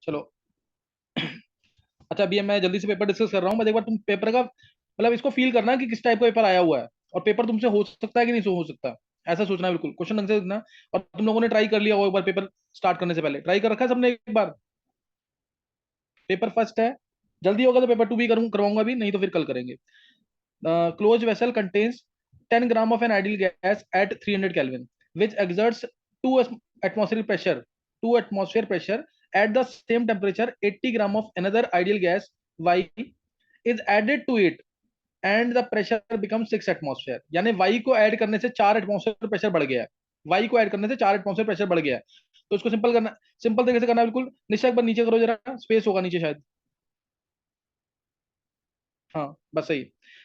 चलो। अच्छा, अभी मैं जल्दी से पेपर डिस्कस कर रहा हूँ, बस एक बार तुम पेपर का मतलब इसको फील करना कि किस टाइप का पेपर आया हुआ है, और पेपर तुमसे हो सकता है कि नहीं हो सकता, ऐसा सोचना है बिल्कुल, क्वेश्चन ढंग से देखना। और तुम लोगों ने ट्राई कर लिया हो एक बार, पेपर स्टार्ट करने से पहले ट्राई कर रखा है सबने एक बार? पेपर फर्स्ट है, जल्दी होगा तो पेपर टू भी करूँ करवाऊंगा भी, नहीं तो फिर कल करेंगे। Close vessel contains 10 gram of an ideal gas at 300 Kelvin which exerts 2 atmospheric pressure 2 atmosphere pressure at the same temperature. 80 gram of another ideal gas Y is added to it and the pressure becomes 6 atmosphere। यानी Y को add करने से 4 atmosphere pressure बढ़ गया है। Y को add करने से 4 एटमॉस्फेयर प्रेशर बढ़ गया है। तो इसको सिंपल करना, सिंपल तरीके से करना है बिल्कुल। निश्चय एक बार नीचे करो जरा, स्पेस होगा नीचे शायद। हाँ बस सही।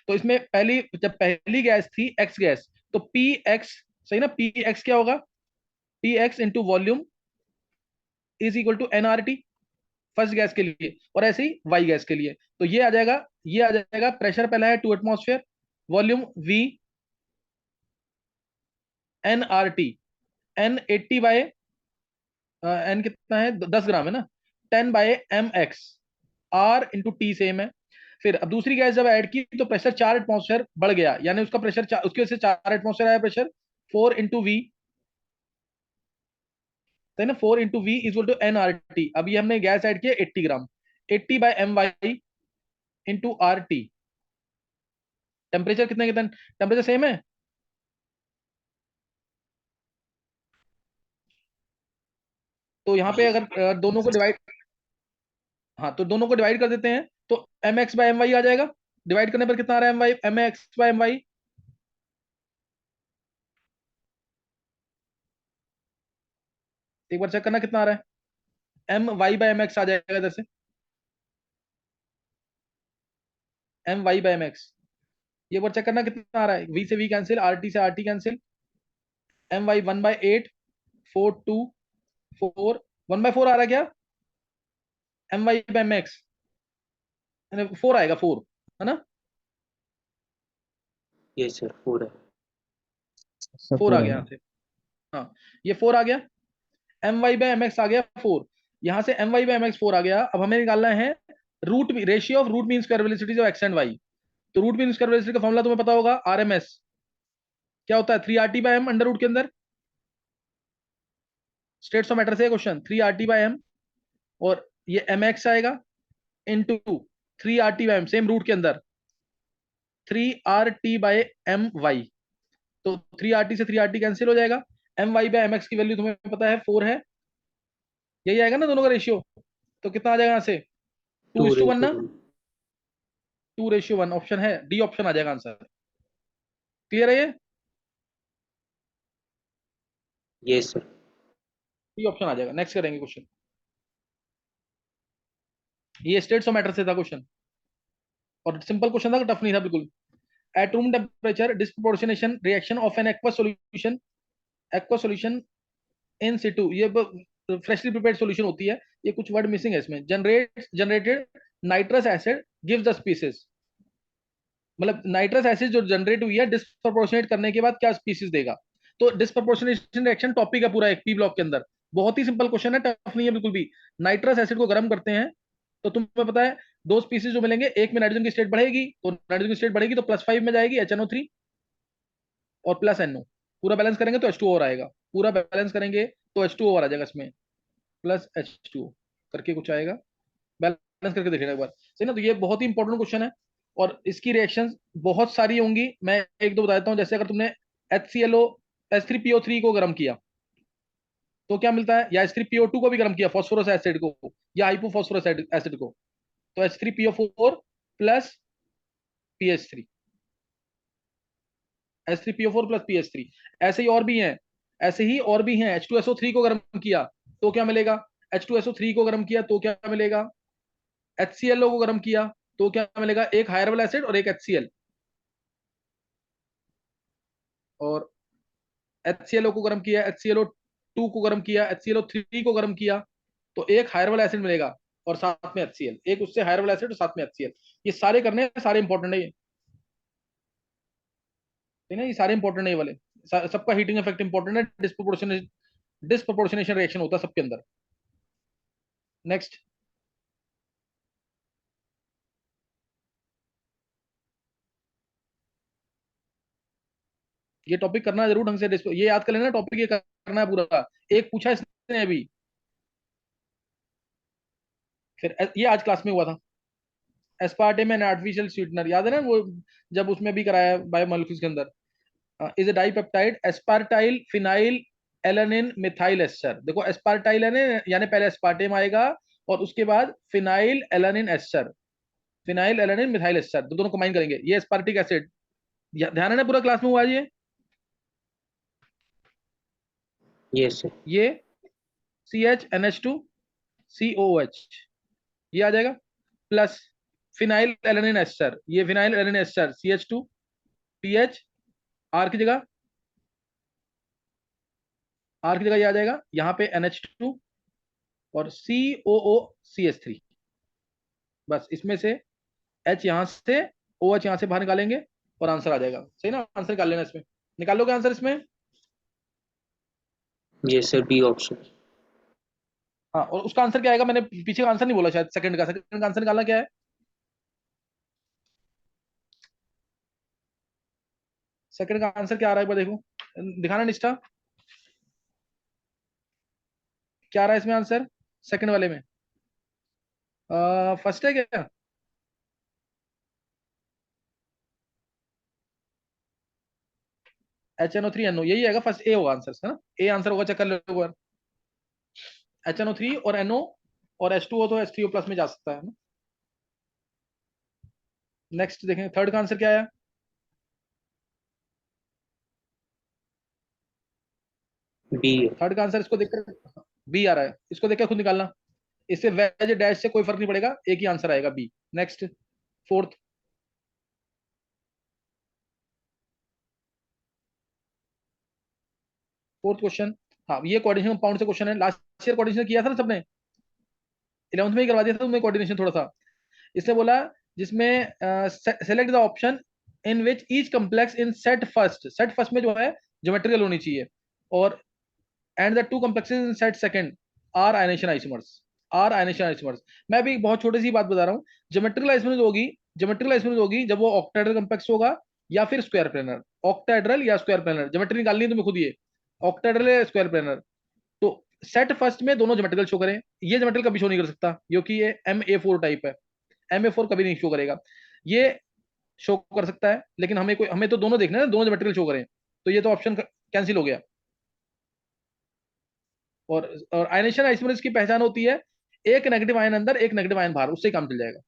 तो इसमें पहली, जब पहली गैस थी एक्स गैस, तो पी एक्स, सही ना, पी एक्स क्या होगा, P X into volume is equal to N R T, first gas के लिए, और ऐसे ही वाई गैस के लिए। तो ये आ जाएगा, ये आ जाएगा, प्रेशर पहला है 2 atmosphere, volume V, N R T, N 80 by N कितना है, 10 ग्राम है ना, 10/mx, are into T same है। फिर अब दूसरी गैस जब ऐड की तो प्रेशर 4 एटमॉस्फेयर बढ़ गया, यानी उसका प्रेशर उसकी वजह से 4 एटमॉस्फेयर आया प्रेशर, 4 इंटू वी, तो है ना, 4 into V equal to N R T. अभी हमने गैस ऐड किया 80 gram, 80/my into R T. Temperature कितना कितना, टेम्परेचर सेम है। तो यहाँ पे अगर दोनों को डिवाइड, हाँ तो दोनों को डिवाइड कर देते हैं तो mx/my आ जाएगा। डिवाइड करने पर कितना आ रहा है, mx/my, एक बार चेक करना कितना आ रहा है, my/mx आ जाएगा इधर से, my/mx। ये बार चेक करना कितना आ रहा है, v से v कैंसिल, rt से rt कैंसिल, my 1/8, 4 2 4, 1/4 आ रहा है क्या, my/mx 4 आएगा, 4 है ना, यस सर 4 है। 4 आ सपोरा गया है। यहाँ से। हाँ, ये 4 आ गया, my/mx आ गया 4, यहाँ से my/mx 4 आ गया। अब हमें निकालना है root, ratio of root mean square velocities of X and Y. तो रूट मीन स्क्वायर वेलोसिटी का फॉर्मूला तुम्हें पता होगा, आरएमएस क्या होता है, 3RT/m अंडर रूट के अंदर, स्टेट्स ऑफ मैटर से क्वेश्चन, 3RT/m, और ये mx आएगा इंटू 3RT/m सेम रूट के अंदर, 3RT/my। तो 3RT से 3RT कैंसिल हो जाएगा, my/mx की वैल्यू तुम्हें पता है 4 है, यही आएगा ना दोनों का रेशियो। तो कितना आ जाएगा यहाँ से, 2:1 ना, 2:1। 2:1 ऑप्शन है डी, ऑप्शन आ जाएगा आंसर। क्लियर है ये, यस सर। डी ऑप्शन आ जाएगा। नेक्स्ट करेंगे क्वेश्चन, ये स्टेट्स ऑफ मैटर से था क्वेश्चन, और सिंपल क्वेश्चन था, टफ नहीं था बिल्कुल। At room temperature disproportionation reaction of N aqua solution in Situ, ये फ्रेशली प्रिपेयर्ड सॉल्यूशन होती है, ये कुछ वर्ड मिसिंग है इसमें, generated nitrous acid gives the species, मतलब नाइट्रस एसिड जो जनरेट हुई है डिस्प्रोपोर्शनेट करने के बाद क्या स्पीसीज देगा। तो डिस्प्रोपोर्शनेशन रिएक्शन टॉपिक है पूरा एक पी ब्लॉक के अंदर, बहुत ही सिंपल क्वेश्चन है, टफ नहीं है बिल्कुल भी। नाइट्रस एसिड को गर्म करते हैं तो तुम्हें पता है दो स्पीसीज जो मिलेंगे, एक में नाइट्रोजन की स्टेट बढ़ेगी, तो नाइट्रोजन की स्टेट बढ़ेगी तो +5 में जाएगी HNO3, और प्लस NO, पूरा बैलेंस करेंगे तो H2O और आएगा, पूरा बैलेंस करेंगे तो H2O और आ जाएगा इसमें, प्लस H2O करके कुछ आएगा, बैलेंस करके देख लेना एक बार, सही ना। तो ये बहुत ही इंपॉर्टेंट क्वेश्चन है, और इसकी रिएक्शंस बहुत सारी होंगी, मैं एक दो बता देता हूँ। जैसे अगर तुमने HClO H3PO3 को गर्म किया तो क्या मिलता है, या H3PO2 को भी गर्म किया, फॉस्फोरस एसिड को या हाइपोफॉस्फोरस एसिड को, तो H3PO4 plus PH3, H3PO4 plus PH3। ऐसे ही और भी हैं, ऐसे ही और भी हैं, H2SO3 को गर्म किया तो क्या मिलेगा, H2SO3 को गर्म किया तो क्या मिलेगा, HClO को गर्म किया तो क्या मिलेगा, एक हायर वाला एसिड और एक HCl, और HClO को गर्म किया, HClO2 को गर्म किया, HClO3 को गर्म किया, तो एक हायर वाला एसिड मिलेगा और साथ में HCl, एक उससे हायर वाला एसिड और साथ में HCl। ये सारे करने हैं, सारे इंपॉर्टेंट है ये, है ना, ये सारे इंपॉर्टेंट है ये वाले, सबका हीटिंग इफेक्ट इंपॉर्टेंट है, डिस्प्रोपोर्शनेशन रिएक्शन होता है सबके अंदर। नेक्स्ट, ये टॉपिक करना जरूर ढंग से, ये याद कर लेना टॉपिक, ये करना है पूरा। एक पूछा इसने अभी, फिर ये आज क्लास में हुआ था। एस्पार्टेम एंड आर्टिफिशियल स्वीटनर, याद है ना वो, जब उसमें भी कराया बायोमोलिक्यूल्स के अंदर। Is a dipeptide aspartyl phenyl alanine methyl ester. देखो एस्पार्टाइल है, यानी पहले एस्पार्टेम आएगा और उसके बाद phenyl alanine ester, phenyl alanine methyl ester, दोनों कंबाइन करेंगे, ये एस्पार्टिक एसिड। ध्यान है ना, पूरा क्लास में हुआ ये। Yes, sir. ये CH NH2 COOH, ये आ जाएगा, प्लस फिनाइल एलानिन एस्टर, ये phenyl alanine ester CH2 PH, R की जगह, आर की जगह ये आ जाएगा, यहाँ पे NH2 और COOCH3। बस इसमें से H यहाँ से, OH यहाँ से बाहर निकालेंगे और आंसर आ जाएगा। सही ना, आंसर निकाल लेना इसमें, निकालोगे आंसर इसमें। Yes, sir. B option. हाँ, और उसका आंसर क्या आएगा, मैंने पीछे का आंसर नहीं बोला शायद, सेकंड का, सेकंड का आंसर निकालना क्या है, सेकंड का आंसर क्या आ रहा है एक बार देखो, दिखाना निष्ठा, क्या आ रहा है इसमें आंसर सेकंड वाले में। फर्स्ट है क्या, HNO3NO, यही आएगा फर्स्ट, ए होगा आंसर है ना, ए आंसर होगा, चेक कर लो एक बार। HNO3 और NO और H2O हो तो H3O+ में जा सकता है ना। नेक्स्ट देखें, थर्ड का आंसर क्या आया, B. थर्ड का आंसर इसको देखकर बी आ रहा है, इसको देखकर खुद निकालना, इससे वेज डैश से कोई फर्क नहीं पड़ेगा, एक ही आंसर आएगा B. Next, fourth, fourth question. हाँ, ये कोऑर्डिनेशन कंपाउंड से क्वेश्चन है, लास्ट ईयर कोऑर्डिनेशन किया था ना सबने, 11th में ही करवा दिया था तुम्हें कोऑर्डिनेशन थोड़ा सा। इसने बोला जिसमें select the option in which each complex in set first, set first में जो है ज्योमेट्रिकल होनी चाहिए, और and the two complexes in set second are ionisation isomers, are ionisation isomers. मैं भी एक बहुत छोटी सी बात बता रहा हूँ, ज्योमेट्रिकल आइसोमर्स होगी, ज्योमेट्रिकल आइसोमर्स होगी जब वो ऑक्टाहेड्रल कॉम्प्लेक्स होगा या फिर स्क्वायर प्लेनर, ऑक्टाहेड्रल या स्क्वायर प्लेनर, ज्योमेट्री निकालनी है तुम्हें खुद, ये ऑक्टाहेड्रल या स्क्वायर प्लेनर। तो सेट फर्स्ट में दोनों ज्योमेट्रिकल शो करें, ये ज्योमेट्रिकल कभी शो नहीं कर सकता क्योंकि ये MA4 टाइप है, MA4 कभी नहीं शो करेगा, ये शो कर सकता है, लेकिन हमें कोई, हमें तो दोनों देखना है ना, दोनों ज्योमेट्रिकल शो करें, तो ये तो ऑप्शन कैंसिल हो गया। और आयनेशन आइसोमर्स की पहचान होती है एक नेगेटिव आयन अंदर एक नेगेटिव आयन बाहर, उससे ही काम चल जाएगा,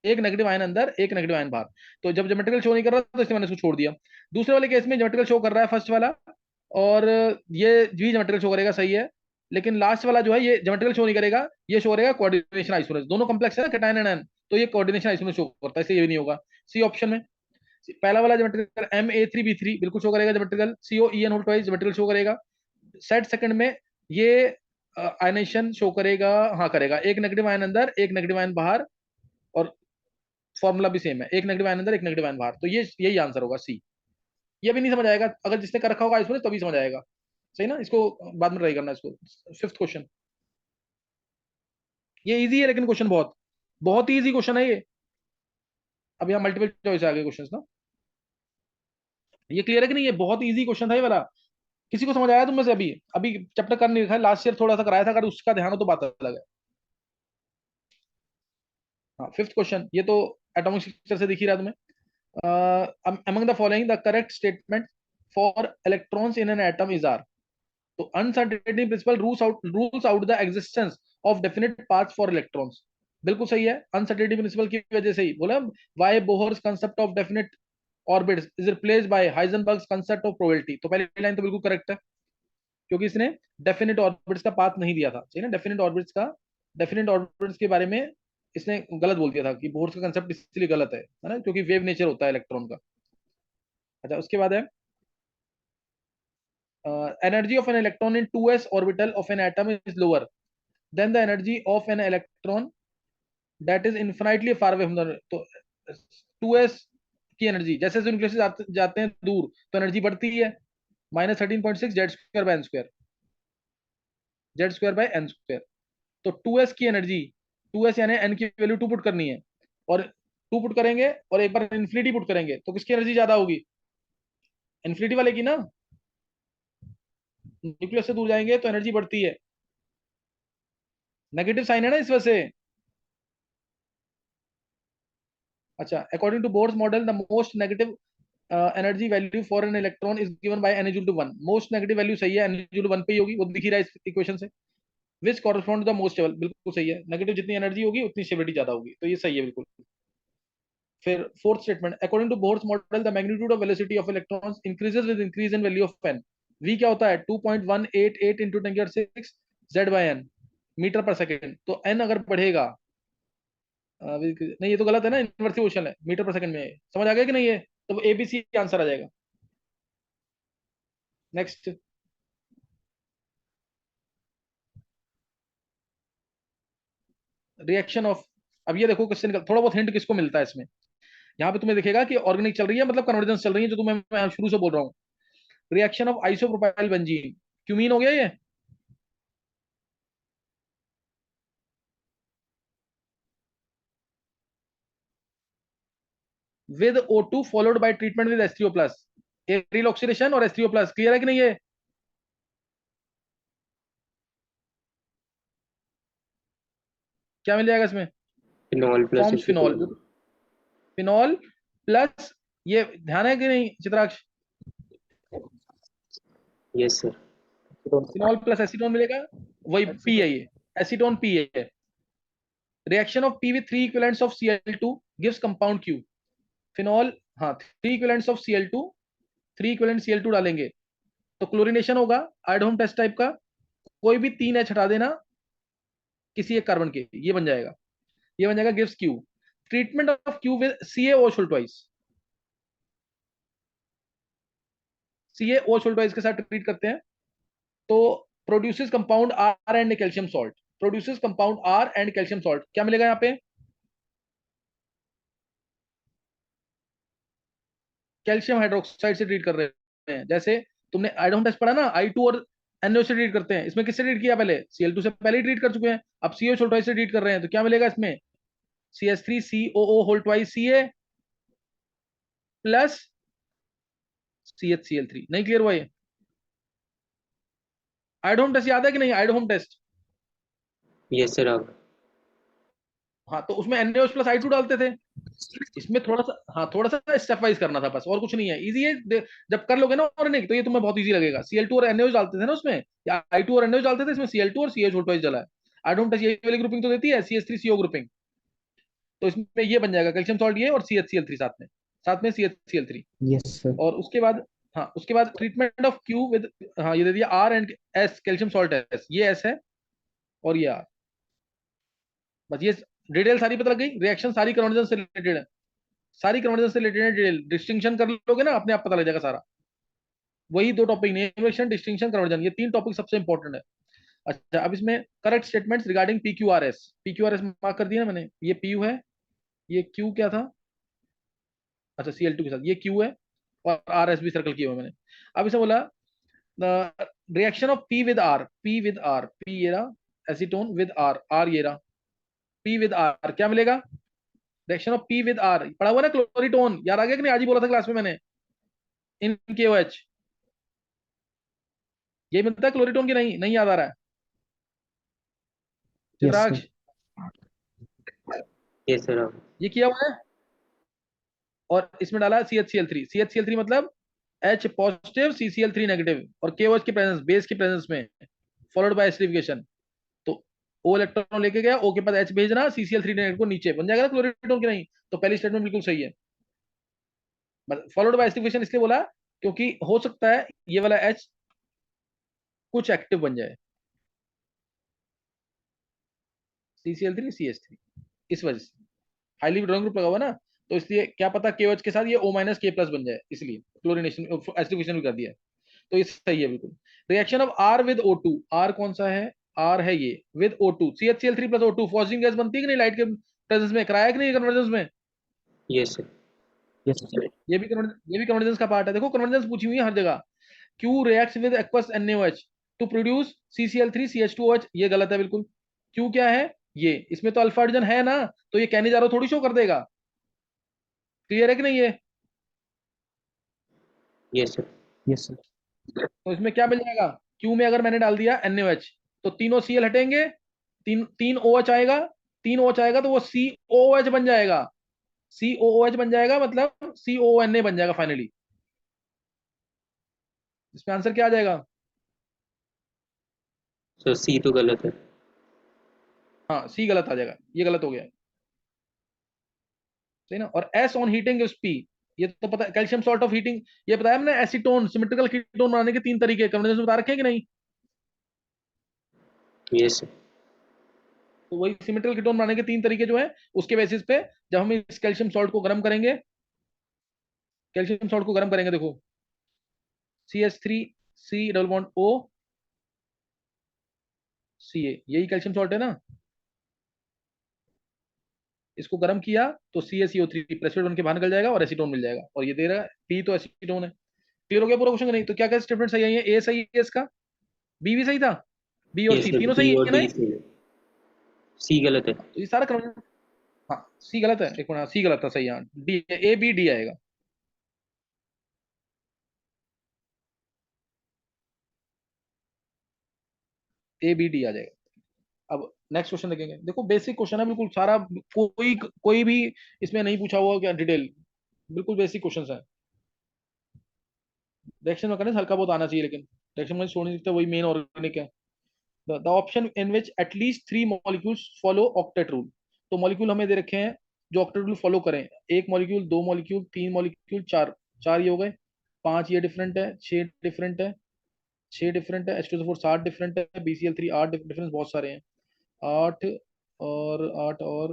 एक नेगेटिव आयन अंदर एक नेगेटिव आयन बाहर। तो जब ज्योमेट्रिकल शो नहीं कर रहा तो इसलिए मैंने उसको छोड़ दिया। दूसरे वाले केस में ज्योमेट्रिकल शो कर रहा है फर्स्ट वाला, और ये भी ज्योमेट्रिकल शो करेगा, सही है, लेकिन लास्ट वाला जो है ये ज्योमेट्रिकल शो नहीं करेगा, ये शो करेगा कोऑर्डिनेशन आइसोमर्स, दोनों कॉम्प्लेक्स है ना, कैटायन एंड एन, तो ये कोऑर्डिनेशन आइसोमर्स शो करता है, इसलिए ये भी नहीं होगा। सी ऑप्शन में पहला वाला ज्योमेट्रिकल MA3B3 बिल्कुल शो करेगा, geometrical COEN whole twice geometrical show करेगा। सेट सेकंड में ये आयनेशन शो करेगा, हाँ करेगा, एक नेगेटिव आयन अंदर एक नेगेटिव आयन बाहर, और फॉर्मूला भी सेम है, एक नेगेटिव आयन अंदर एक नेगेटिव आयन बाहर, तो ये यही आंसर होगा सी। ये भी नहीं समझ आएगा, अगर जिसने कर रखा होगा इसमें तभी समझ आएगा। सही ना, इसको बाद में ट्राई करना इसको। फिफ्थ क्वेश्चन, ये इजी है लेकिन क्वेश्चन बहुत बहुत ही इजी क्वेश्चन है ये। अब यहाँ मल्टीपल चॉइस आ गए क्वेश्चन ना, ये क्लियर है कि नहीं, ये बहुत इजी क्वेश्चन था ये वाला। किसी को समझ आया तुम में से, अभी अभी चैप्टर कर नहीं रखा है, लास्ट ईयर थोड़ा सा कराया था, अगर उसका ध्यान हो तो बात अलग है। हाँ, फिफ्थ क्वेश्चन, ये तो एटॉमिक स्ट्रक्चर से दिख ही रहा है तुम्हें। Among the following the correct statement for electrons in an atom is are. तो uncertainty principle rules out the existence of definite paths for electrons. बिल्कुल सही है, अनसर्टेनिटी प्रिंसिपल की वजह से ही बोला, why Bohr's concept of definite orbits is replaced by Heisenberg's concept of probability. तो पहली लाइन तो बिल्कुल करेक्ट है, क्योंकि इसने डेफिनेट ऑर्बिट्स का पाथ नहीं दिया था, सही ना, डेफिनेट ऑर्बिट्स के बारे में इसने गलत बोल दिया था कि बोहर्स का कंसेप्ट इसलिए गलत है ना, क्योंकि वेव नेचर होता है इलेक्ट्रॉन का। अच्छा, उसके बाद है energy of an electron in 2s orbital of an atom is lower than the energy of an electron that is infinitely far away from the, तो 2s की एनर्जी जैसे जैसे न्यूक्लियस से जाते हैं दूर तो एनर्जी बढ़ती है, -13.6 Z square by N square, Z square by N square. तो 2s की एनर्जी, 2s यानी n की वैल्यू 2 पुट करनी है, और 2 पुट करेंगे और एक बार इन्फिनिटी पुट करेंगे, तो किसकी एनर्जी ज्यादा होगी? इन्फिनिटी वाले की ना। न्यूक्लियस से दूर जाएंगे तो एनर्जी बढ़ती है, नेगेटिव साइन है ना इस वजह से। अच्छा, according to Bohr's model the most negative energy value for an electron is given by n equal to 1। Most negative value सही है, n इक्वल टू 1 पे ही होगी, वो दिख ही रहा है इस इक्वेशन से। Which correspond to the most stable, बिल्कुल सही है, नेगेटिव जितनी एनर्जी होगी उतनी स्टेबिलिटी ज्यादा होगी, तो ये सही है बिल्कुल। फिर fourth statement, according to Bohr's model the magnitude of velocity of electrons increases with increase in value of n। v क्या होता है? 2.188 into 10⁻⁶ z by n metre पर सेकेंड। तो n अगर बढ़ेगा, नहीं ये तो गलत है ना, इनवर्सिव मोशन है, मीटर पर सेकंड में है। समझ आ गया कि नहीं है? तो ए बी सी आंसर आ जाएगा। नेक्स्ट, रिएक्शन ऑफ, अब ये देखो क्वेश्चन का थोड़ा बहुत हिंट किसको मिलता है इसमें। यहाँ पे तुम्हें दिखेगा कि ऑर्गेनिक चल रही है, मतलब कन्वर्जेंस चल रही है, जो तुम्हें मैं शुरू से बोल रहा हूँ। Reaction of isopropyl benzene, cumene हो गया ये, with O2 followed by treatment with H3O plus, aerial oxidation और H3O प्लस, क्लियर है कि नहीं ये? क्या मिल जाएगा इसमें? Phenol plus forms phenol, acetone. Phenol plus, ये ध्यान है कि नहीं Chitraksh? Yes sir. Phenol plus acetone मिलेगा, वही पी है ये, एसीटोन पी है। Reaction of P with 3 equivalents of Cl2 gives compound Q। Phenol, हाँ 3 equivalents of Cl2, 3 equivalent Cl2 डालेंगे तो क्लोरीनेशन होगा, आइडोम टेस्ट टाइप का। कोई भी 3 H हटा देना किसी एक कार्बन के, ये बन जाएगा, ये बन जाएगा gives Q। Treatment of Q with CaO twice, CaO twice के साथ ट्रीट करते हैं तो produces compound R and calcium salt, produces compound R and calcium salt. क्या मिलेगा यहाँ पे? कैल्शियम हाइड्रोक्साइड से ट्रीट कर रहे हैं। जैसे तुमने आयोडोन टेस्ट पढ़ा ना, I2 और NO से ट्रीट करते हैं, इसमें किससे ट्रीट किया? पहले Cl2 से पहले ही ट्रीट कर चुके हैं, अब CaO ट्वाइस से ट्रीट कर रहे हैं, तो क्या मिलेगा इसमें? CH3COO whole twice Ca plus CHCl3। नहीं क्लियर हुआ ये? आयोडोम टेस्ट याद है कि नहीं? आयोडोम टेस्ट, यस सर आप। हाँ तो उसमें NaOH प्लस I2 डालते थे, इसमें थोड़ा सा, हाँ थोड़ा सा स्टेप वाइज करना था बस, और कुछ नहीं है, इजी है। जब कर लोगे ना ऑर्गेनिक तो ये तुम्हें बहुत इजी लगेगा। Cl2 और NaOH डालते थे ना उसमें, या I2 और NaOH डालते थे, इसमें Cl2 और CH ट्वाइस डाला है। आई डोंट टच, ये वाली ग्रुपिंग तो देती है CH3CO ग्रुपिंग, तो इसमें ये बन जाएगा कैल्शियम सॉल्ट ये और CHCl3 साथ में, साथ में CHCl3। Yes sir. और उसके बाद, हाँ उसके बाद ट्रीटमेंट ऑफ Q विद, हाँ ये दे दिया R and S, calcium salt S, ये S है और ये R। बस ये डिटेल सारी पता लग गई, रिएक्शन सारी कन्वर्जन से रिलेटेड है, सारी कन्वर्जन से रिलेटेड डिटेल, डिस्टिंक्शन कर लोगे ना अपने आप पता लग जाएगा सारा। वही दो टॉपिक, नेम डिस्टिंक्शन कन्वर्जन, ये 3 टॉपिक सबसे इंपॉर्टेंट है। अच्छा, अब इसमें correct statements regarding PQRS, PQRS mark कर दिया ना मैंने, ये PU है, ये Q क्या था? अच्छा Cl2 के साथ ये Q है, और RS भी सर्कल किया हुआ मैंने। अब इसे बोला the reaction of P with R, P with R, P ये रहा एसीटोन विद R, R ये रहा, P विद R क्या मिलेगा? Reaction of P with R पढ़ा हुआ ना, क्लोरीटोन, याद आ गया कि नहीं? आज ही बोला था क्लास में मैंने, इन KOH, ये मिलता है क्लोरीटोन की, नहीं नहीं याद आ रहा है yes Chitraksha? Sir. Yes sir आप। ये किया हुआ है, और इसमें डाला CHCl3, CHCl3 मतलब H पॉजिटिव CCl3 नेगेटिव, और KOH की प्रेजेंस, बेस की प्रेजेंस में, फॉलोड बाय एसिडिफिकेशन। तो O इलेक्ट्रॉन लेके गया, O के पास H भेजना, CCl3 नेगेटिव को नीचे बन जाएगा ना क्लोरीटोन की, नहीं? तो पहली स्टेटमेंट बिल्कुल सही है। फॉलोड बाय एसिडिफिकेशन इसलिए बोला क्योंकि हो सकता है ये वाला H कुछ एक्टिव बन जाए, CCl3 CH3, इस वजह से हाईली ड्रॉइंग ग्रुप लगा हुआ ना, तो इसलिए क्या पता KOH के साथ ये O माइनस K प्लस बन जाए, इसलिए क्लोरीनेशन एसिडिफिकेशन भी कर दिया है। तो ये सही है बिल्कुल। Reaction of R with O2, R कौन सा है? R है ये, with O2, CHCl3 plus O2, phosphoric gas बनती है कि नहीं लाइट के प्रेजेंस में? कराया कि नहीं कन्वर्जेंस में? Yes sir. Yes sir. ये भी कन्वर्जेंस का पार्ट है। देखो कन्वर्जेंस पूछी हुई है हर जगह। Q reacts with aqueous NaOH to produce CCl3 CH2OH, ये गलत है बिल्कुल, क्यू क्या है, ये इसमें तो अल्फा हाइड्रोजन है ना, तो ये कहने जा रहा हूं थोड़ी शो कर देगा। क्लियर है कि नहीं ये? Yes sir. Yes, sir. तो इसमें क्या मिल जाएगा, क्यू में अगर मैंने डाल दिया NaOH, तो तीनों Cl हटेंगे, तीन तीन OH आएगा, तीन OH आएगा तो वो COOH बन जाएगा, COOH बन जाएगा, मतलब CONA बन जाएगा फाइनली। इसमें आंसर क्या आ जाएगा? सर सी तो गलत है। हाँ, सी गलत आ जाएगा, ये गलत हो गया, सही ना। और S on heating gives P, ये तो पता है, कैल्शियम सॉल्ट ऑफ हीटिंग, ये बताया हमने, एसीटोन सिमेट्रिकल कीटोन बनाने के तीन तरीके कंडेंसेशन बता रखे हैं कि नहीं? Yes sir. तो वही सिमेट्रिकल कीटोन बनाने के तीन तरीके जो है, उसके बेसिस पे जब हम इस कैल्शियम सॉल्ट को गर्म करेंगे, कैल्शियम सॉल्ट को गर्म करेंगे, देखो CH3C double bond O Ca, यही कैल्शियम सॉल्ट है ना। इसको गर्म किया तो CaCO3 प्रेसिपिटेट बन के बाहर निकल जाएगा और एसीटोन मिल जाएगा, और ये दे रहा है पी, तो एसीटोन है। क्लियर हो गया पूरा क्वेश्चन? नहीं तो क्या क्या स्टेटमेंट सही है? ए सही है इसका, बी भी सही था, बी और यस सी सर, तीनों बी सही और है ना डी ये? सही है। सी गलत है। तो ये सारा क्रम, हाँ सी गलत है, एक मिनट, सी गलत था, सही, हाँ डी, A B D आएगा। A B D आ जाएगा। अब नेक्स्ट क्वेश्चन देखेंगे, देखो बेसिक क्वेश्चन है बिल्कुल सारा, कोई कोई भी इसमें नहीं पूछा हुआ क्या डिटेल, बिल्कुल बेसिक क्वेश्चन है। रिएक्शन में करने से हल्का बहुत आना चाहिए, लेकिन रिएक्शन में छोड़ नहीं सकता, वही मेन ऑर्गेनिक है। The option in which at least 3 molecules follow octet rule, तो मॉलिक्यूल हमें दे रखे हैं जो ऑक्टेट रूल फॉलो करें, एक मॉलिक्यूल, दो मॉलिक्यूल, तीन मॉलिक्यूल, चार, चार ये हो गए, पांच ये डिफरेंट है, छह डिफरेंट है, छह डिफरेंट है, H2SO4 सात डिफरेंट है, BCl3 आठ डिफरेंस बहुत सारे हैं, आठ, और आठ और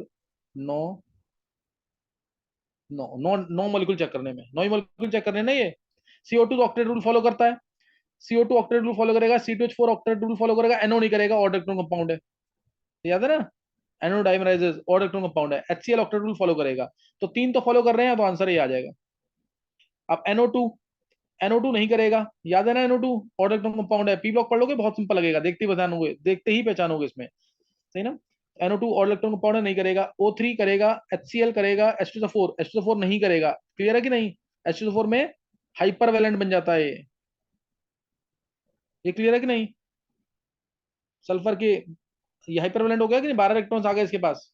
नौ, नौ नौ नौ मॉलिक्यूल चेक करने में, नौ ही मॉलिक्यूल चेक करने ना ये। CO2 तो ऑक्टेट रूल फॉलो करता है, CO2 ऑक्टेट रूल फॉलो करेगा, C2H4 ऑक्टेट रूल फॉलो करेगा, NO नहीं करेगा, ऑड इलेक्ट्रॉन कंपाउंड है, याद है ना, NO डाइमराइजेस ऑड इलेक्ट्रॉन कंपाउंड है, HCl ऑक्टेट रूल फॉलो करेगा, तो तीन तो फॉलो कर रहे हैं, तो आंसर ये आ जाएगा। अब NO2, NO2 नहीं करेगा, याद है ना, NO2 ऑड इलेक्ट्रॉन कंपाउंड है, पी ब्लॉक पढ़ लोगे बहुत सिंपल लगेगा, देखते ही पहचानोगे, देखते ही पहचानोगे इसमें, सही ना। NO2 ऑड इलेक्ट्रॉन कंपाउंड नहीं करेगा, O3 करेगा, HCl करेगा, H2SO4 नहीं करेगा, क्लियर है कि नहीं? H2SO4 में हाइपर वैलेंट बन जाता है ये क्लियर है कि नहीं? सल्फर के, ये हाइपर वैलेंट हो गया कि नहीं, 12 इलेक्ट्रॉन्स आ गए इसके पास,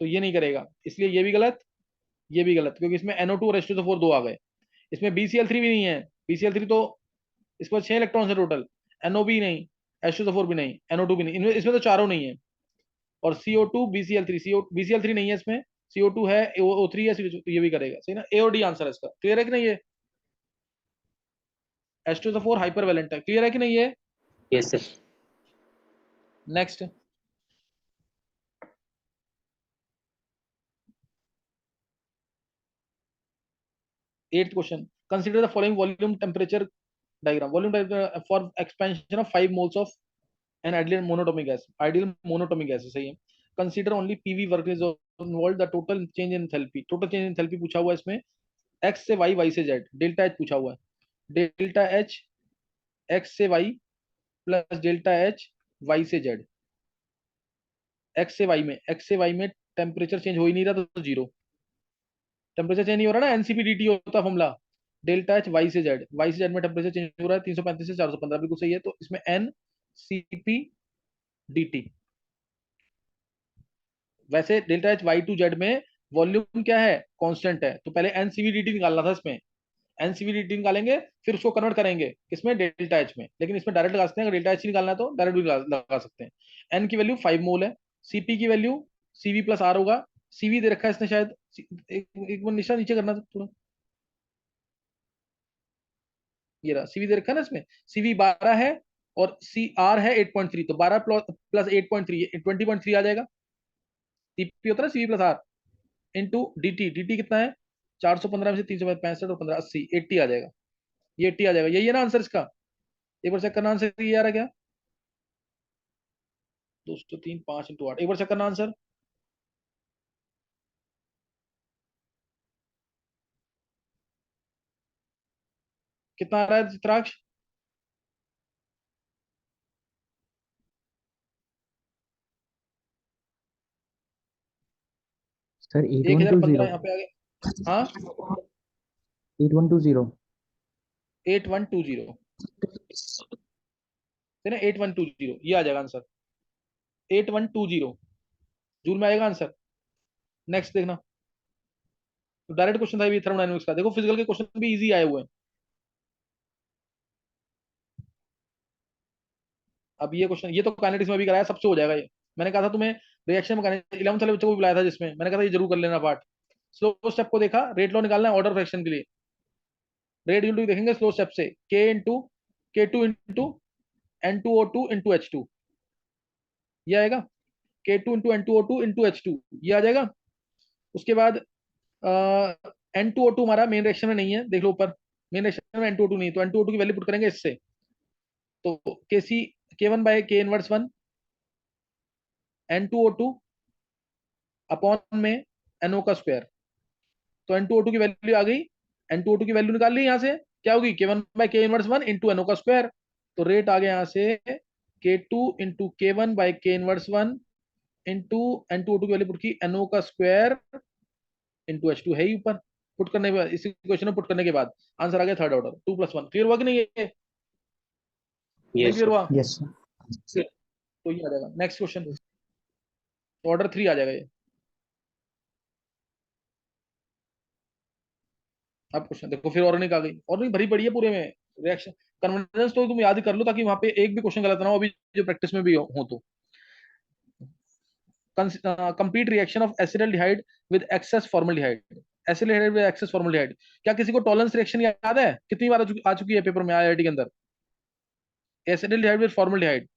तो ये नहीं करेगा, इसलिए ये भी गलत, ये भी गलत, क्योंकि इसमें NO2 और H2SO4 दो आ गए। इसमें BCl3 भी नहीं है, BCl3 तो इसके पास 6 इलेक्ट्रॉन्स है टोटल, NO भी नहीं, H2SO4 भी नहीं, NO2 भी नहीं, इसमें तो चारों नहीं है। और CO2 BCl3, BCl3 नहीं है इसमें, CO2 है, O3 है, तो ये भी करेगा, सही ना, A और D आंसर है इसका, क्लियर है कि नहीं ये? H2SO4 हाइपर वैलेंट है, क्लियर है कि नहीं ये? Yes sir. Next, eighth question, consider the following volume temperature diagram, volume for expansion of 5 moles of an ideal monatomic gas, ideal monatomic gas है, सही है। Consider only PV work is involve, the total change in enthalpy, total change in enthalpy पूछा हुआ है इसमें, x से Y, Y से Z, delta H पूछा हुआ है, डेल्टा एच एक्स से Y plus delta H Y से जेड, एक्स से वाई में टेम्परेचर चेंज हो ही नहीं रहा, तो जीरो, टेम्परेचर चेंज नहीं हो रहा ना, एनसीपीडीटी होता फॉर्मूला, डेल्टा एच वाई से जेड में टेम्परेचर चेंज हो रहा है 335 से 415, बिल्कुल सही है, तो इसमें N C P D T. वैसे delta H Y to Z में वॉल्यूम क्या है, कांस्टेंट है, तो पहले एनसीवीडीटी निकालना था इसमें, एनसीवीडीटी निकालेंगे, फिर उसको कन्वर्ट करेंगे किसमें, डेल्टा एच में, लेकिन इसमें डायरेक्ट लगा सकते हैं, अगर डेल्टा एच निकालना है तो डायरेक्ट भी लगा सकते हैं। एन की वैल्यू 5 मोल है, सीपी की वैल्यू सीवी प्लस आर होगा, सीवी दे रखा है इसने शायद, एक बार निशा नीचे करना था थोड़ा, ये रहा सीवी दे रखा है ना इसमें, सीवी 12 है और सी आर है 8.3, तो 12 प्लस 8.3 20.3 आ जाएगा, सीपी होता है CV plus R into D T कितना है, 415 में से 365 और 15 80, 80 आ जाएगा, ये 80 आ जाएगा, यही है ना आंसर इसका? एक बार चेक करना आंसर, ये आ रहा क्या, 203 5 इंटू 8, एक बार चेक करना आंसर, कितना आ रहा है चित्राक्ष? सर 1015 8120 यहाँ पे आ गया। हाँ 8120 8120 है ना, 8120 ये आ जाएगा आंसर। 8120 जूल में आएगा आंसर। नेक्स्ट देखना, तो डायरेक्ट क्वेश्चन था ये थर्मोडायनेमिक्स का। देखो फिजिकल के क्वेश्चन भी इजी आए हुए हैं। अब ये क्वेश्चन, ये तो काइनेटिक्स में भी कराया, सबसे हो जाएगा ये। मैंने कहा था तुम्हें रिएक्शन मैकेनिक्स 11th वाले बच्चों को भी बुलाया था, जिसमें मैंने कहा था ये जरूर कर लेना पार्ट। स्लो स्टेप को देखा, रेट लॉ निकालना है ऑर्डर फ्रैक्शन के लिए। रेट यूनिट देखेंगे स्लो स्टेप से, K into K2 into N2O2 into H2, ये आएगा। K2 into N2O2 into H2, ये आ जाएगा। उसके बाद N2O2 हमारा मेन रिएक्शन में नहीं है, देख लो ऊपर, मेन रिएक्शन में N2O2 नहीं, तो N2O2 की वैल्यू पुट करेंगे इससे। तो Kc K1/K-1 N2O2 अपॉन में NO का स्क्वायर। तो N2O2 की वैल्यू आ गई, N2O2 की वैल्यू निकाल ली यहाँ से, क्या होगी K1/K-1 इंटू NO का स्क्वायर। तो रेट आ गया यहाँ से K2 into K1/K-1 into N2O2 की वैल्यू पुट की NO का स्क्वायर इंटू H2 है ही ऊपर। पुट करने के बाद, इसी क्वेश्चन में पुट करने के बाद आंसर आ गया थर्ड ऑर्डर 2+1। क्लियर हुआ कि नहीं ये? नहीं यस क्लियर सर। हुआ? Yes sir. तो ये आ जाएगा नेक्स्ट क्वेश्चन, ऑर्डर 3 आ जाएगा ये। अब क्वेश्चन देखो, फिर ऑर्गेनिक आ गई, ऑर्गेनिक भरी पड़ी है पूरे में। रिएक्शन कन्वर्जेंस तो तुम याद ही कर लो, ताकि वहां पे एक भी क्वेश्चन गलत ना हो, अभी जो प्रैक्टिस में भी हो तो। Complete reaction of acetaldehyde with excess formaldehyde. Acetaldehyde with excess formaldehyde, क्या किसी को टॉलरेंस रिएक्शन याद है? कितनी बार आ चुकी है पेपर में आईआईटी के अंदर? एसिडल्डिहाइड विद फॉर्मल्डिहाइड,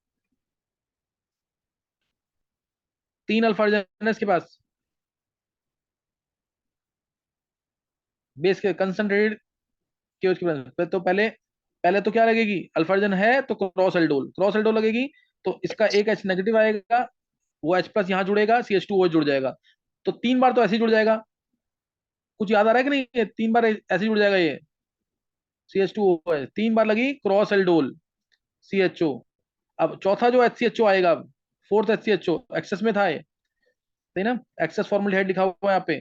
3 अल्फा हाइड्रोजन है इसके पास, बेस के कंसंट्रेटेड के उसके पास। तो पहले पहले तो क्या लगेगी, अल्फा हाइड्रोजन है तो क्रॉस एल्डोल, क्रॉस एल्डोल लगेगी। तो इसका एक H नेगेटिव आएगा, वो H+ यहाँ जुड़ेगा, CH2OH जुड़ जाएगा। तो 3 बार तो ऐसे ही जुड़ जाएगा। कुछ याद आ रहा है कि नहीं? ये 3 बार ऐसे ही जुड़ जाएगा ये CH2OH। 3 बार लगी क्रॉस एल्डोल CHO। अब चौथा जो HCHO आएगा, फोर्थ HCHO एक्सेस में था ये, सही ना, एक्सेस फॉर्मल्डिहाइड लिखा हुआ है यहाँ पे।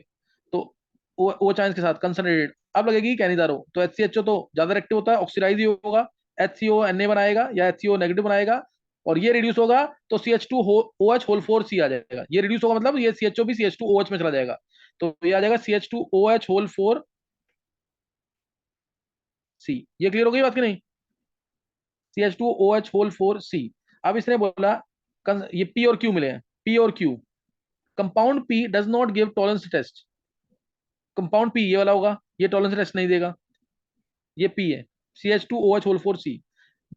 तो वो चांस के साथ कंसंट्रेटेड, अब लगेगी कैनिजारो। तो HCHO तो ज्यादा एक्टिव होता है, ऑक्सीडाइज ही होगा, HCO Na बनाएगा या HCO नेगेटिव बनाएगा, और ये रिड्यूस होगा तो CH2OH होल 4C आ जाएगा। ये रिड्यूस होगा मतलब ये CHO भी CH2OH में चला जाएगा, तो ये आ जाएगा CH2OH होल 4C। ये क्लियर हो गई बात की नहीं? CH2OH whole 4C। अब इसने बोला ये P और Q मिले हैं, P और Q, compound P does not give tolerance test. Compound P ये वाला होगा, ये टॉलरेंस टेस्ट नहीं देगा, ये P है, CH2OH whole 4C।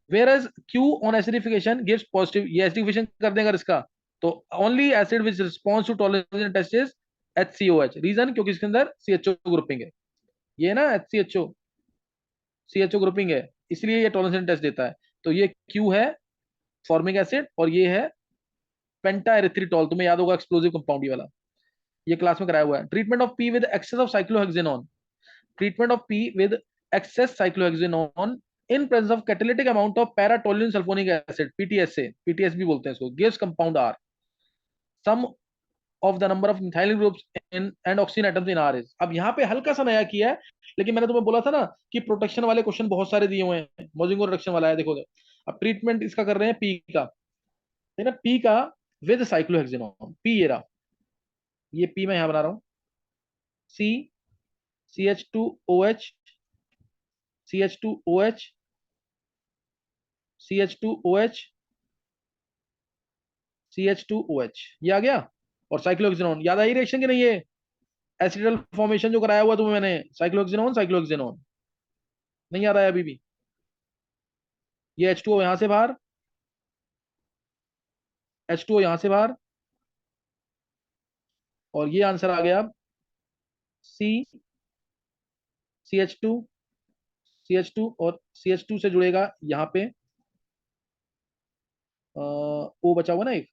whereas Q on acidification gives positive, ये acidification कर देगा इसका। तो only acid which responds to tolerance test is HCOH। Reason, क्योंकि इसके अंदर CHO ग्रुपिंग है, ये ना HCHO CHO ग्रुपिंग है, इसलिए ये टॉलरेंस टेस्ट देता है। तो ये Q है फॉर्मिक एसिड, और ये है पेंटा एरिथ्रिटॉल, तुम्हें याद होगा एक्सप्लोसिव कंपाउंड, ये वाला ये क्लास में कराया हुआ है। Treatment of P with excess of cyclohexanone, treatment of P with excess cyclohexanone in presence of catalytic amount of para-toluene sulfonic acid, PTSA, PTS भी बोलते हैं इसको, gives compound R, sum of the number of methyl groups in and oxygen atoms in R is। अब यहाँ पे हल्का सा नया किया है, लेकिन मैंने तुम्हें बोला था ना कि प्रोटेक्शन वाले क्वेश्चन बहुत सारे दिए हुए हैं, मोजिंगो रिडक्शन वाला है, देखो। अब ट्रीटमेंट इसका कर रहे हैं P का, है ना, P का विद साइक्लोहेक्सेनॉन, P ये रहा, ये P मैं यहाँ बना रहा हूँ, C CH2OH CH2OH CH2OH CH2OH, ये आ गया। और साइक्लोहेक्सेनॉन याद आई रिएक्शन की नहीं? ये एसिडल फॉर्मेशन जो कराया हुआ तुम्हें मैंने, साइक्लोहेक्सेनॉन साइक्लोहेक्सेनॉन, नहीं याद आया अभी भी? ये H2O यहां से बाहर, H2O यहां से बाहर, और ये आंसर आ गया C CH2 CH2, और CH2 से जुड़ेगा यहाँ पे O बचा हुआ ना एक,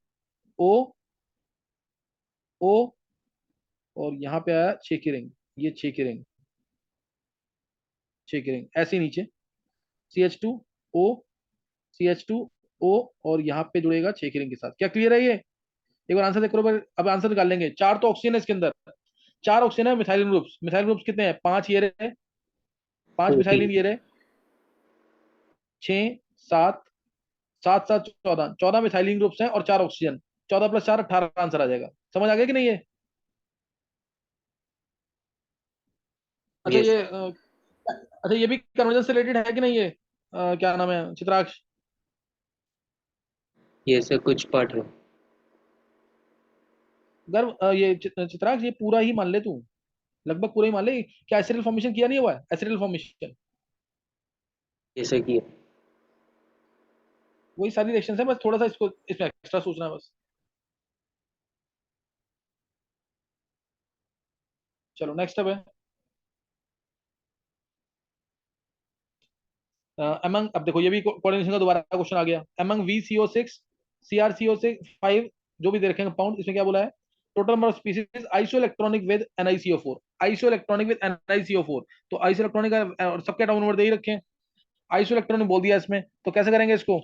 O O, और यहाँ पे आया 6 की रिंग, ये 6 की रिंग, 6 की रिंग ऐसे ही नीचे, CH2O CH2O, और यहाँ पे जुड़ेगा 6 की रिंग के साथ। क्या क्लियर है ये? एक बार आंसर देखो, अब आंसर निकाल लेंगे। 4 तो ऑक्सीजन है इसके अंदर, 4 ऑक्सीजन है मिथाइलिन ग्रुप्स। मिथाइल ग्रुप्स कितने हैं? 5 ये रहे, 5 मिथाइलिन ये रहे, 6 7 7 7 14, 14 मिथाइलिन ग्रुप्स हैं और 4 ऑक्सीजन। 14 + 4 18 आंसर आ जाएगा। समझ आ गया कि नहीं ये? अच्छा यस, ये अच्छा ये भी कन्वर्जन से रिलेटेड है कि नहीं ये? क्या नाम है चित्राक्ष? ये सर कुछ पार्ट है। गर्व ये चित्राक्ष ये पूरा ही मान ले तू, लगभग पूरा ही मान ले। क्या एसिडल फॉर्मेशन किया नहीं हुआ है? एसिडल फॉर्मेशन ये सर किया। वही सारी रिएक्शन है, बस थोड़ा सा इसको इसमें एक्स्ट्रा सोचना है बस। चलो नेक्स्ट अब है अमंग। अब देखो ये भी कोऑर्डिनेशन का दोबारा क्वेश्चन आ गया। अमंग VCO6 CrCO5 जो भी दे रखे हैं कंपाउंड, इसमें क्या बोला है? Total number of species iso electronic with NiCO4। Iso electronic with NiCO4, तो आइसो इलेक्ट्रॉनिक और सबके एटॉमिक नंबर दे ही रखे हैं। आइसो इलेक्ट्रॉनिक बोल दिया इसमें, तो कैसे करेंगे इसको?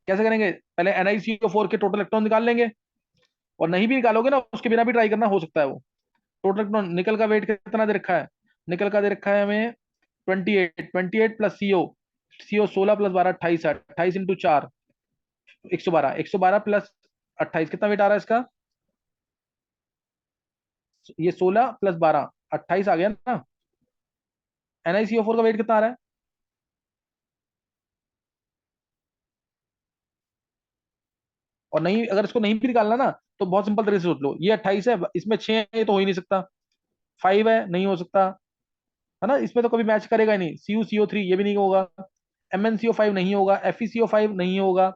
कैसे करेंगे? पहले NiCO4 के टोटल इलेक्ट्रॉन निकाल लेंगे, और नहीं भी निकालोगे ना उसके बिना भी ट्राई करना, हो सकता है वो। टोटल इलेक्ट्रॉन, निकल का वेट कितना दे रखा है? निकल का दे रखा है हमें 28, 28 प्लस CO 16 + 12 28 है। 28 × 4 112, 112 प्लस 28 कितना वेट आ रहा है इसका? ये 16 + 12 28 आ गया ना। NiCO4 का वेट कितना आ रहा है? और नहीं, अगर इसको नहीं भी निकालना ना, तो बहुत सिंपल तरीके से सोच लो। ये 28 है, इसमें 6 है, ये तो हो ही नहीं सकता। 5 है, नहीं हो सकता, है ना? इसमें तो कभी मैच करेगा ही नहीं। CuCO3 ये भी नहीं होगा। MnCO5 नहीं होगा। FeCO5 नहीं होगा।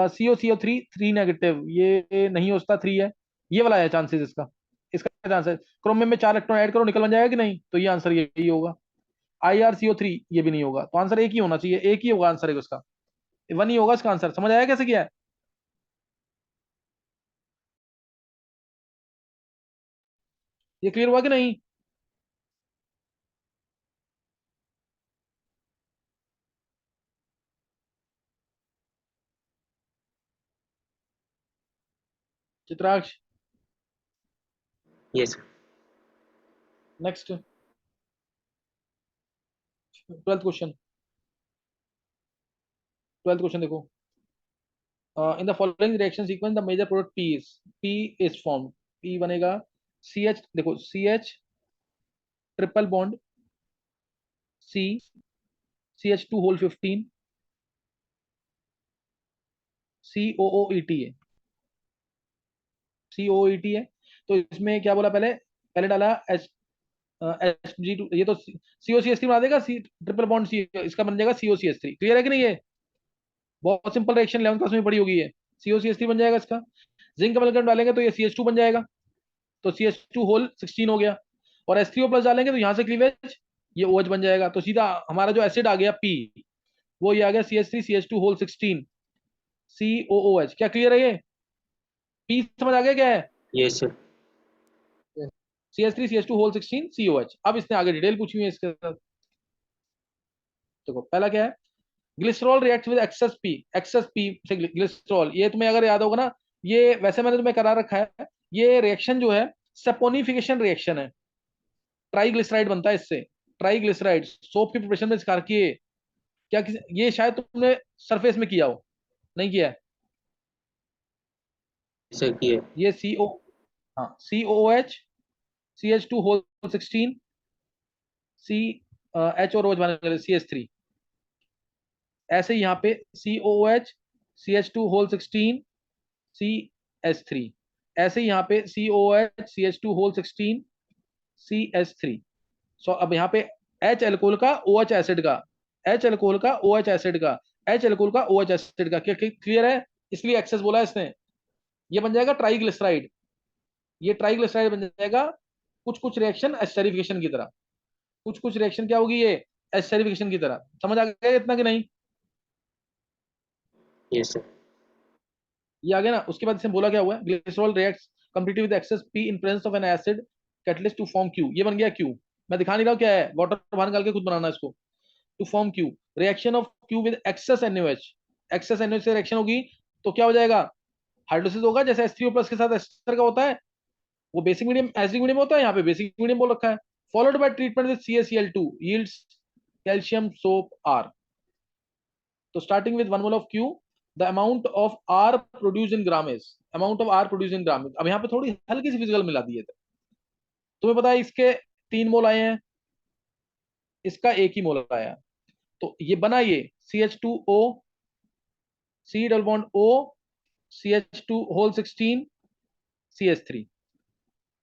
CoCO3 3 नेगेटिव ये नहीं हो सकता, 3 है। ये वाला है चांसेस इसका। इसका चांस है क्रोमियम में 4 इलेक्ट्रॉन ऐड करो, निकल बन जाएगा कि नहीं? तो ये आंसर यही होगा। IrCO3 ये भी नहीं होगा, तो आंसर एक ही होना चाहिए, एक ही होगा आंसर है उसका। 1 ही होगा इसका आंसर। समझ आया कैसे किया है? ये क्लियर हुआ कि नहीं? Chitraksh yes sir. Next 12th question. 12th question देखो। In the following reaction sequence the major product P is form. P बनेगा CH, देखो CH triple bond C, CH2 whole 15, COOET है। COET है। तो इसमें क्या बोला? पहले पहले डाला Hg2, ये तो COCH3 बना देगा। C ट्रिपल बॉन्ड C, इसका बन जाएगा COCH3। क्लियर है कि नहीं? ये बहुत सिंपल रिएक्शन 11th क्लास में पड़ी होगी ये। COCH3 बन जाएगा इसका। जिंक अमलगम डालेंगे तो ये CH2 बन जाएगा, तो CH2 होल 16 हो गया। और H3O प्लस डालेंगे तो यहाँ से क्लीवेज, ये OH बन जाएगा। तो सीधा हमारा जो एसिड आ गया P, वो ये आ गया CH3 CH2 होल 16 COOH। क्या क्लियर है ये? P समझ आ गया क्या है? Yes sir. CH3 CH2 whole 16 COH। अब इसने आगे डिटेल पूछी हुई है इसके साथ। देखो पहला क्या है? Glycerol react with excess P से ग्लिसरॉल। ये तुम्हें अगर याद होगा ना, ये वैसे मैंने तुम्हें करा रखा है। ये रिएक्शन जो है सपोनिफिकेशन रिएक्शन है। ट्राइग्लिसराइड बनता है इससे। ट्राइग्लिसराइड सोप की प्रिपरेशन में इसका किए। क्या ये शायद तुमने सरफेस में किया हो, नहीं किया है? सर किया। ये CO, हाँ COOH CH2 whole 16 C H और OH बने CH3। ऐसे ही यहाँ पे COOH CH2 होल 16 CH3। ऐसे ही यहाँ पे COOH CH2 होल 16 CH3। सो अब यहाँ पे H एल्कोहल का OH एसिड का, H एल्कोहल का OH एसिड का, H एल्कोहल का OH एसिड का। क्लियर है? इसलिए एक्सेस बोला इसने। ये बन जाएगा ट्राइग्लिसराइड। ये ट्राइग्लिसराइड बन जाएगा कुछ कुछ रिएक्शन एस्टरिफिकेशन की तरह। कुछ कुछ रिएक्शन क्या होगी ये? एस्टरिफिकेशन की तरह। समझ आ गया इतना कि नहीं? Yes sir. ये आ गया ना। उसके बाद इसने बोला क्या हुआ है? Glycerol reacts completely with excess P इन presence of an acid catalyst to form Q। ये बन गया Q। मैं दिखा नहीं रहा हूं क्या है, वाटर बाहर निकाल के खुद बनाना है इसको। To form Q, reaction of Q with excess NaOH। Excess NaOH से रिएक्शन होगी तो क्या हो जाएगा? हाइड्रोलिसिस होगा, जैसे H3O+ के साथ एस्टर का होता है। वो बेसिक मीडियम एसिडिक मीडियम होता है, यहाँ पे बेसिक मीडियम बोल रखा है। Followed by treatment with CaCl2 yields calcium soap R. तो starting with 1 mole of Q, the amount of R produce in gram is, amount of R produce in gram. अब यहाँ पे थोड़ी हल्की सी फिजिकल मिला दी है। तुम्हें पता है इसके 3 मोल आए हैं, इसका 1 ही मोल आया, तो ये बना ये CH2O, C double bond O, CH2 whole 16, CH3,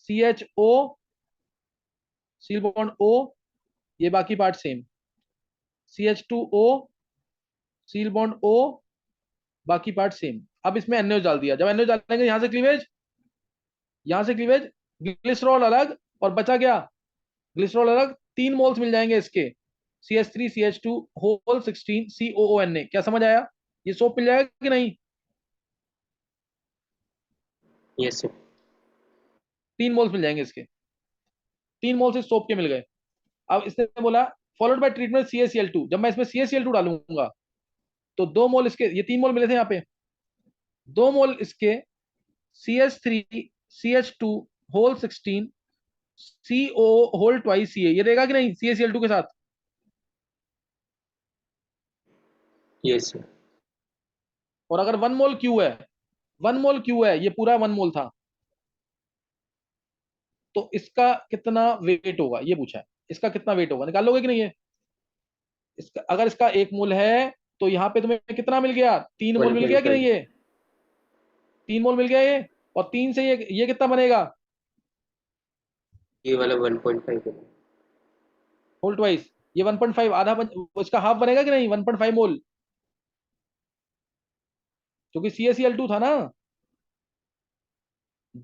CHO, C bond O, ये बाकी part same, CH2O, C bond O, बाकी पार्ट सेम। अब इसमें NaOH डाल दिया, जब NaOH डालेंगे यहां से क्लीवेज, यहां से क्लीवेज, ग्लिसरॉल अलग और बचा क्या, ग्लिसरॉल अलग, 3 मोल्स मिल जाएंगे इसके, CH3 CH2 होल 16 COONA। क्या समझ आया, ये सोप मिल जाएगा कि नहीं? Yes sir. 3 मोल्स मिल जाएंगे इसके, 3 मोल्स इस सोप के मिल गए। अब इसने बोला फॉलोड बाय ट्रीटमेंट CaCl2, जब मैं इसमें CaCl2 डालूंगा तो 2 मोल इसके, ये 3 मोल मिले थे यहाँ पे, 2 मोल इसके CH3 CH2 whole 16 CO whole twice CA, ये देगा कि नहीं CaCl2 के साथ? Yes sir. और अगर 1 मोल Q है, 1 मोल Q है, ये पूरा 1 मोल था, तो इसका कितना वेट होगा ये पूछा है, इसका कितना वेट होगा, निकाल लोगे कि नहीं? ये इसका, अगर इसका 1 मोल है तो यहाँ पे तुम्हें कितना मिल गया, 3 मोल मिल गया कि नहीं? 1.5। ये 3 मोल मिल गया ये, और 3 से ये कितना बनेगा, ये वाला 1.5 है। होल ट्वाइस, ये 1.5 आधा इसका हाफ बनेगा कि नहीं, 1.5 मोल, क्योंकि CaCl2 था ना,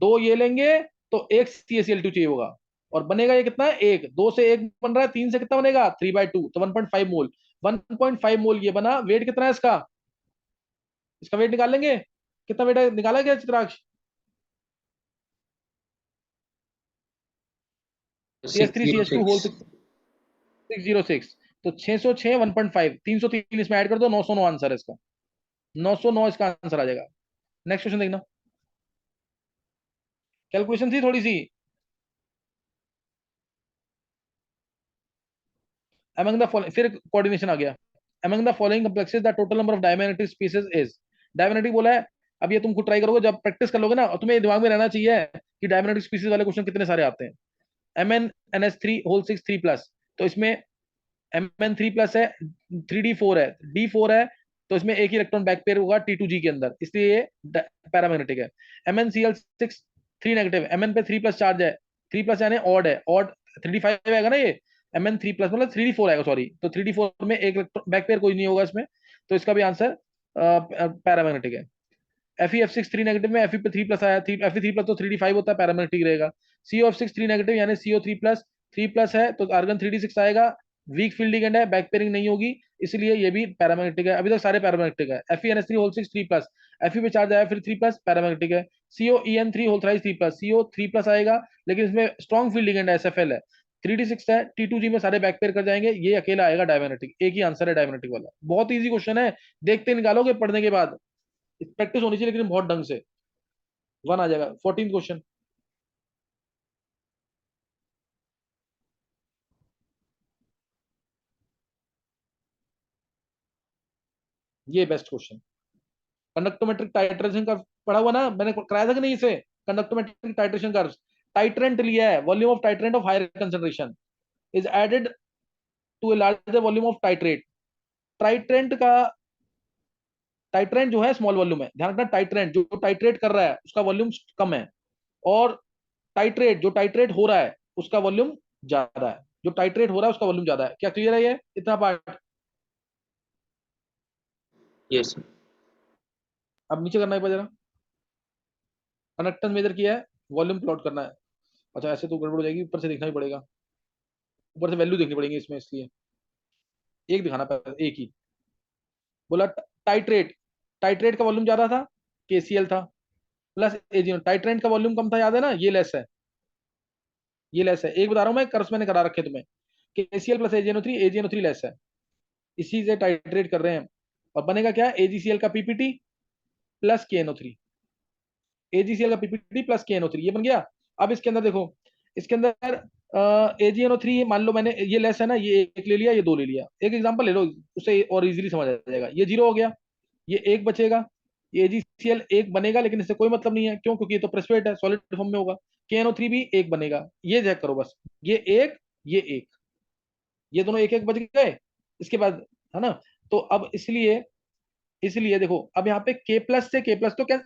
2 ये लेंगे तो 1 CaCl2 चाहिए होगा, और बनेगा ये कितना है, 1, 2 से 1 बन रहा है, 3 से कितना बनेगा 3/2, तो 1.5 मोल, 1.5 मोल ये बना। वेट कितना है इसका, इसका वेट निकाल लेंगे, कितना वेट है, निकाला क्या चित्राक्ष? CH3 CH2 whole 606। 606, तो 606 1.5, 303 इसमें ऐड कर दो, 909 आंसर है इसका, 909 इसका आंसर आ जाएगा। नेक्स्ट क्वेश्चन देखना, कैलकुलेशन थी थोड़ी सी। among the following, फिर कोऑर्डिनेशन आ गया, among the following complexes the total number of diamagnetic species is, diamagnetic बोला है। अब ये तुम खुद ट्राई करोगे, जब प्रैक्टिस कर लोगे ना, और तुम्हें दिमाग में रहना चाहिए कि डायमैग्नेटिक स्पीसीज वाले क्वेश्चन कितने सारे आते हैं। MnNS3 होल 6 3+, तो इसमें Mn3+ है, 3d4 है, d4 है, तो इसमें एक ही इलेक्ट्रॉन बैक पेयर होगा T2G के अंदर, इसलिए ये पैरामैग्नेटिक है। MnCl6 3 नेगेटिव, Mn पे 3+ चार्ज है, 3+ यानी ऑड है, ऑड 3d5 आएगा ना ये, Mn3+ मतलब 3d4 आएगा, सॉरी, तो 3d4 में एक बैक पेयर कोई नहीं होगा इसमें, तो इसका भी आंसर पैरामैग्नेटिक है। FeF6 3 नेगेटिव में Fe पे 3+ आया, Fe3+ तो 3d5 होता है, पैरामैग्नेटिक रहेगा। COF6 3 नेगेटिव यानी CO3+, 3+ है तो आर्गन 3d6 आएगा, वीक फील्ड लिगेंड है, बैक पेयरिंग नहीं होगी, इसलिए ये भी पैरामैग्नेटिक है। अभी तक सारे पैरामैग्नेटिक है। FeNS3 होल 6 3+, Fe पे चार्ज आया, फिर 3+, पैरामैग्नेटिक है। COEN3 होल थ्राइस 3+, CO 3+ आएगा, लेकिन इसमें स्ट्रॉन्ग फील्ड लिगेंड है, SFL है, 3d6 है, T2G में सारे बैक पेयर कर जाएंगे, ये अकेला आएगा डायमैग्नेटिक। एक ही आंसर है डायमैग्नेटिक वाला, बहुत ईजी क्वेश्चन है, देखते निकालोगे पढ़ने के बाद, प्रैक्टिस होनी चाहिए लेकिन बहुत ढंग से। 1 आ जाएगा। 14 क्वेश्चन, ये बेस्ट क्वेश्चन, कंडक्टोमेट्रिक टाइट्रेशन का पढ़ा हुआ ना मैंने, कराया था कि नहीं इसे, कंडक्टोमेट्रिक टाइट्रेशन कर्व, टाइट्रेंट लिया है, volume of titrant of higher concentration is added to a larger volume of titrate. Titrant का, टाइट्रेंट जो है स्मॉल वॉल्यूम है, ध्यान रखना, टाइट्रेंट जो टाइट्रेट कर रहा है उसका वॉल्यूम कम है, और टाइट्रेट जो टाइट्रेट हो रहा है उसका वॉल्यूम ज्यादा है, जो टाइट्रेट हो रहा है उसका वॉल्यूम ज्यादा है। क्या क्लियर है ये इतना पार्ट? Yes sir. अब नीचे करना है जरा, कंडक्टेंस मेजर किया है, वॉल्यूम प्लॉट करना है। अच्छा ऐसे तो गड़बड़ हो जाएगी, ऊपर से देखना ही पड़ेगा, ऊपर से वैल्यू देखनी पड़ेगी इसमें, इसलिए एक दिखाना पड़ेगा, एक ही बोला। टाइट्रेट, टाइट्रेट का वॉल्यूम ज्यादा था, KCl था, प्लस एजीनो, टाइट्रेंट का वॉल्यूम कम था, याद है ना, ये लेस है, ये लेस है। एक बता रहा हूं मैं, कर्व्स मैंने करा रखे तुम्हें, KCl plus AgNO3, AgNO3 less है, इसी से टाइट्रेट कर रहे हैं, और बनेगा क्या, AgCl का PPT प्लस KNO3, AgCl का PPT प्लस KNO3, ये बन गया। अब इसके अंदर देखो, इसके अंदर AgNO3 मान लो मैंने ये लेस है ना, ये एक ले लिया, ये दो ले लिया, एक एग्जांपल ले लो, उससे और इजीली समझ आ जाएगा। ये 0 हो गया, ये एक बचेगा, ये AgCl एक बनेगा, लेकिन इससे कोई मतलब नहीं है, क्यों? क्योंकि ये तो प्रेसिपिटेट है, सॉलिड फॉर्म में होगा। KNO3 भी एक बनेगा, ये चेक करो बस, ये एक, ये एक, ये दोनों एक एक बच गए। इसके बाद, है ना? तो अब इसलिए, इसलिए देखो अब यहाँ पे K प्लस से K प्लस, तो क्या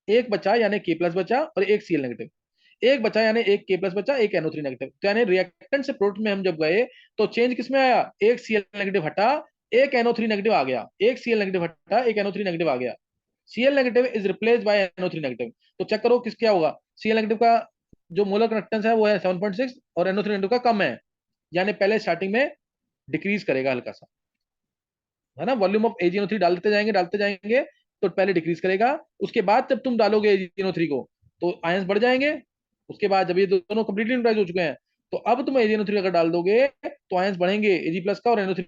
एक बचा, यानी K प्लस बचा और एक Cl नेगेटिव, एक बचा यानी एक K प्लस बचा, एक NO3 नेगेटिव। तो यानी रिएक्टेंट से प्रोडक्ट में हम जब गए तो चेंज किसमें आया? एक Cl नेगेटिव हटा, एक NO3 नेगेटिव आ गया, एक Cl नेगेटिव हटा, एक NO3 नेगेटिव आ गया। Cl negative is replaced bye NO3 negative. तो चेक करो किस क्या होगा, Cl नेगेटिव का जो मोलर कंडक्टेंस है वो है 7.6 और NO3 नेगेटिव का कम है, यानी पहले स्टार्टिंग में डिक्रीज करेगा हल्का सा, है ना? वॉल्यूम ऑफ AgNO3 डालते जाएंगे तो पहले डिक्रीज करेगा, उसके बाद जब तुम डालोगे AgNO3 को तो आयंस बढ़ जाएंगे। उसके बाद जब ये दोनों कंप्लीटली न्यूट्रलाइज हो चुके हैं, तो अब तुम AgNO3 अगर डाल दोगे तो आयंस बढ़ेंगे, Ag प्लस का और NO3